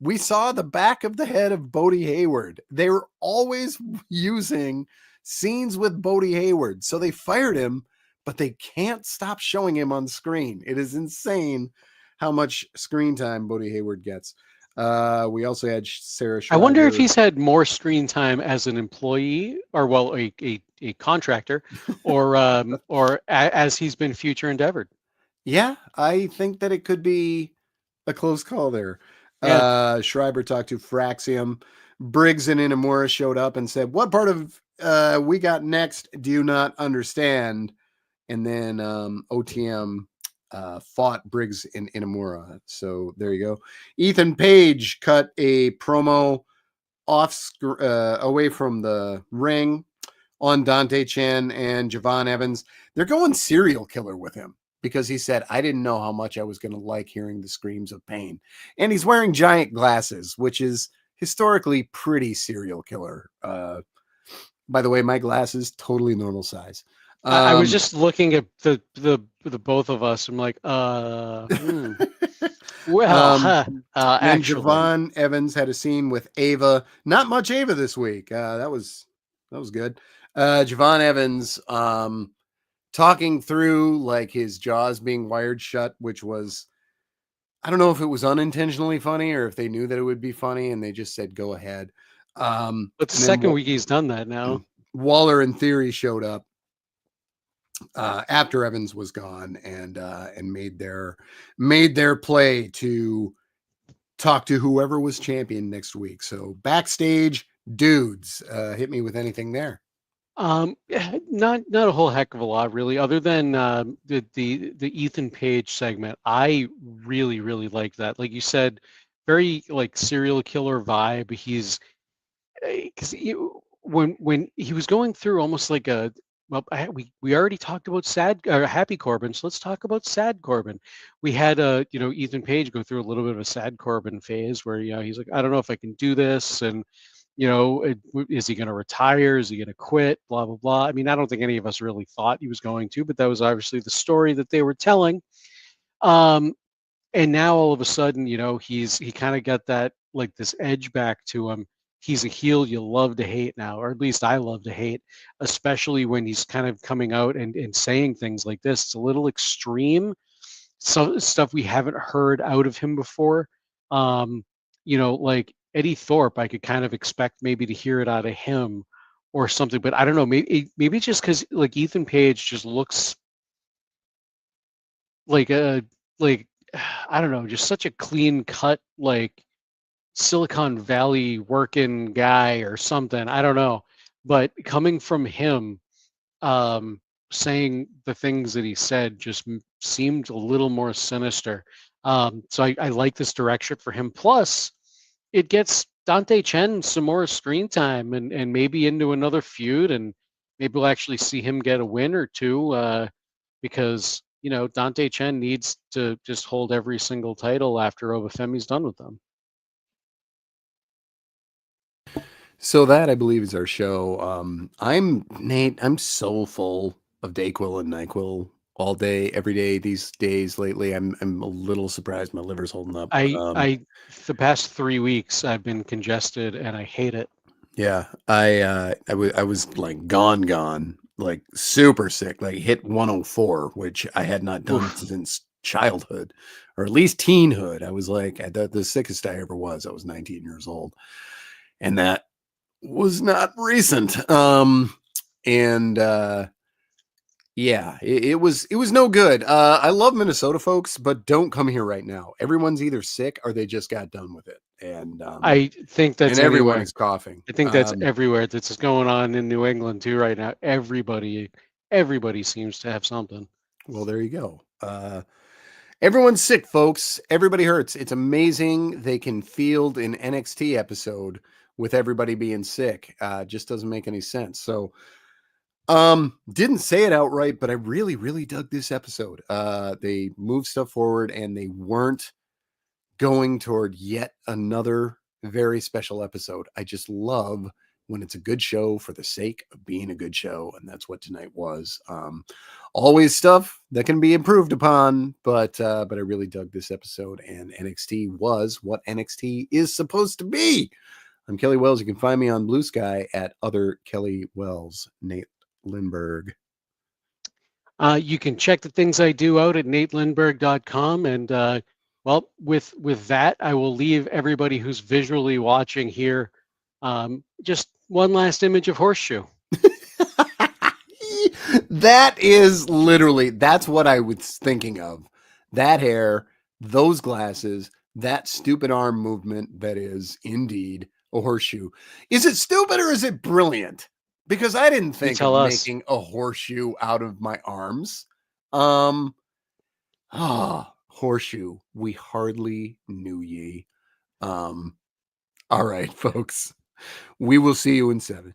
we saw the back of the head of Bodie Hayward. They were always using scenes with Bodie Hayward. So they fired him, but they can't stop showing him on screen. It is insane how much screen time Bodie Hayward gets. We also had Sarah Schreiber. I wonder if he's had more screen time as an employee, or well, a contractor, or as he's been future endeavored. Yeah, I think that it could be a close call there. Yeah. Schreiber talked to Fraxium. Briggs and Inamura showed up and said, what part of We Got Next do you not understand? And then OTM fought Briggs and Inamura. So there you go. Ethan Page cut a promo away from the ring on Dante Chen and Javon Evans. They're going serial killer with him, because he said, I didn't know how much I was going to like hearing the screams of pain. And he's wearing giant glasses, which is historically pretty serial killer. By the way, my glasses, totally normal size. I was just looking at the both of us. I'm like, well, then actually, Javon Evans had a scene with Ava. Not much Ava this week. That was good. Javon Evans, talking through like his jaws being wired shut, which was, I don't know if it was unintentionally funny or if they knew that it would be funny and they just said, go ahead. But the second week he's done that now. Waller and Theory showed up after Evans was gone and made their play to talk to whoever was champion next week. So backstage dudes, hit me with anything there. Not a whole heck of a lot really, other than the Ethan Page segment. I really like that. Like you said, very like serial killer vibe. He's because when he was going through almost like a, well, we already talked about Happy Corbin, so let's talk about Sad Corbin. We had Ethan Page go through a little bit of a Sad Corbin phase where he's like, I don't know if I can do this, and is he going to retire? Is he going to quit? Blah, blah, blah. I mean, I don't think any of us really thought he was going to, but that was obviously the story that they were telling. And now all of a sudden, he kind of got that, like this edge back to him. he's a heel you love to hate now, or at least I love to hate, especially when he's kind of coming out and saying things like this. It's a little extreme, some stuff we haven't heard out of him before. Um, like Eddie Thorpe, I could kind of expect maybe to hear it out of him or something, but I don't know. Maybe just because like Ethan Page just looks like a like I don't know, just such a clean cut like Silicon Valley working guy or something. I don't know, but coming from him, um, saying the things that he said just seemed a little more sinister. So I like this direction for him. Plus, it gets Dante Chen some more screen time and maybe into another feud, and maybe we'll actually see him get a win or two because Dante Chen needs to just hold every single title after Obafemi's done with them. So that I believe is our show. I'm Nate. I'm so full of Dayquil and Nyquil all day, every day these days lately. I'm a little surprised my liver's holding up. I the past 3 weeks I've been congested and I hate it. Yeah, I was like gone, like super sick, like hit 104, which I had not done Oof. since childhood, or at least teenhood. I was like the sickest I ever was. I was 19 years old, and that was not recent. And yeah, it was no good. I love Minnesota folks, but don't come here right now. Everyone's either sick or they just got done with it, I think and that's everyone anywhere. is coughing. I think that's everywhere. That's going on in New England too right now. Everybody seems to have something. Well, there you go. Everyone's sick, folks. Everybody hurts. It's amazing they can field an NXT episode with everybody being sick. Just doesn't make any sense. So, didn't say it outright, but I really, really dug this episode. They moved stuff forward and they weren't going toward yet another very special episode. I just love when it's a good show for the sake of being a good show, and that's what tonight was. Always stuff that can be improved upon, but I really dug this episode, and NXT was what NXT is supposed to be. I'm Kelly Wells. You can find me on Blue Sky at other Kelly Wells. Nate Lindberg. You can check the things I do out at natelindberg.com. And well, with that, I will leave everybody who's visually watching here just one last image of Horseshoe. That is literally, that's what I was thinking of. That hair, those glasses, that stupid arm movement that is indeed a horseshoe. Is it stupid or is it brilliant? Because I didn't You think of tell us. making a horseshoe out of my arms. Horseshoe, we hardly knew ye. All right, folks. We will see you in 7.